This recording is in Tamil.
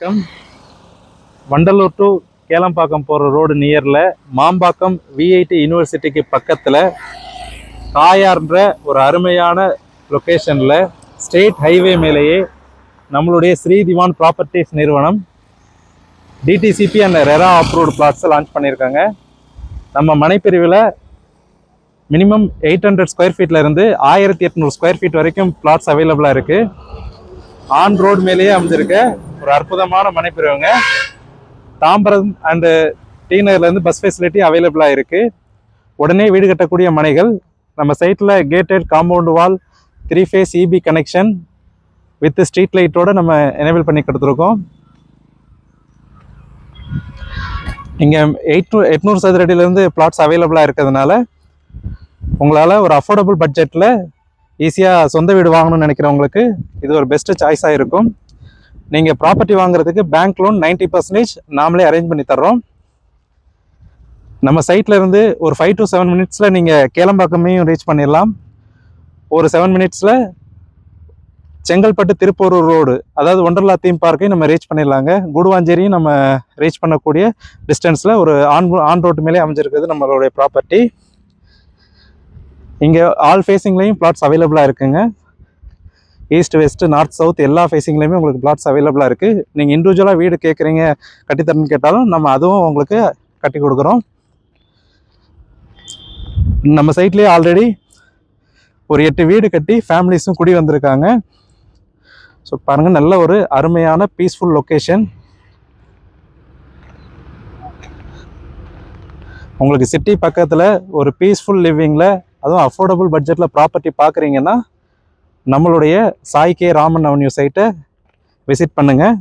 வணக்கம். வண்டலூர் டு கேளம்பாக்கம் போகிற ரோடு நியரில் மாம்பாக்கம் விஐடி யூனிவர்சிட்டிக்கு பக்கத்தில் தாயார்ன்ற ஒரு அருமையான லொக்கேஷனில் ஸ்டேட் ஹைவே மேலேயே நம்மளுடைய ஸ்ரீ திவான் ப்ராப்பர்ட்டிஸ் நிறுவனம் டிடிசிபி அண்ட் ரெரா அப்ரூவ்டு பிளாட்ஸை லான்ச் பண்ணியிருக்காங்க. நம்ம மனைப்பிரிவில் மினிமம் 800 ஸ்கொயர் ஃபீட்லேருந்து 1800 ஸ்கொயர் ஃபீட் வரைக்கும் பிளாட்ஸ் அவைலபிளாக இருக்குது. ஆன் ரோடு மேலேயே அமைஞ்சிருக்க ஒரு அற்புதமான மனைப்பிரிவுங்க. தாம்பரம் அண்டு டி நகர்லேருந்து பஸ் ஃபெசிலிட்டி அவைலபிளாக இருக்குது. உடனே வீடு கட்டக்கூடிய மனைகள். நம்ம சைட்டில் gated compound wall 3 phase EB connection with street லைட்டோடு நம்ம எனேபிள் பண்ணி கொடுத்துருக்கோம். இங்கே 800 சதுரடியிலேருந்து பிளாட்ஸ் அவைலபிளாக இருக்கிறதுனால உங்களால் ஒரு அஃபோர்டபுள் பட்ஜெட்டில் ஈஸியாக சொந்த வீடு வாங்கணும்னு நினைக்கிறவங்களுக்கு இது ஒரு பெஸ்ட்டு சாய்ஸாக இருக்கும். நீங்கள் ப்ராப்பர்ட்டி வாங்குறதுக்கு பேங்க் லோன் 90% நாமளே அரேஞ்ச் பண்ணி தர்றோம். நம்ம சைட்டில் இருந்து ஒரு 5 to 7 மினிட்ஸில் நீங்கள் கேளம்பாக்கமையும் ரீச் பண்ணிடலாம். ஒரு 7 மினிட்ஸில் செங்கல்பட்டு திருப்பூரூர் ரோடு, அதாவது ஒண்டர்லா தீம் பார்க்கையும் நம்ம ரீச் பண்ணிடலாங்க. குடுவாஞ்சேரியும் நம்ம ரீச் பண்ணக்கூடிய டிஸ்டன்ஸில் ஒரு ஆன் ரோட்டு மேலே அமைஞ்சிருக்குது நம்மளுடைய ப்ராப்பர்ட்டி. இங்கே ஆல் ஃபேஸிங்லேயும் பிளாட்ஸ் அவைலபிளாக இருக்குங்க. ஈஸ்ட் வெஸ்ட் நார்த் சவுத் எல்லா ஃபேஸிங்லேயுமே உங்களுக்கு பிளாட்ஸ் அவைலபிளாக இருக்குது. நீங்கள் இண்டிவிஜுவலாக வீடு கேட்குறீங்க, கட்டித்தரணும்னு கேட்டாலும் நம்ம அதுவும் உங்களுக்கு கட்டி கொடுக்குறோம். நம்ம சைட்லேயே ஆல்ரெடி ஒரு 8 வீடு கட்டி ஃபேமிலிஸும் குடி வந்திருக்காங்க. ஸோ பாருங்கள், நல்ல ஒரு அருமையான பீஸ்ஃபுல் லொக்கேஷன். உங்களுக்கு சிட்டி பக்கத்தில் ஒரு பீஸ்ஃபுல் லிவிங்கில், அதுவும் அஃபோர்டபுள் பட்ஜெட்டில் ப்ராப்பர்ட்டி பார்க்குறீங்கன்னா நம்மளுடைய சாய் கே ராமன் அவென்யூ சைட்டை விசிட் பண்ணுங்கள்.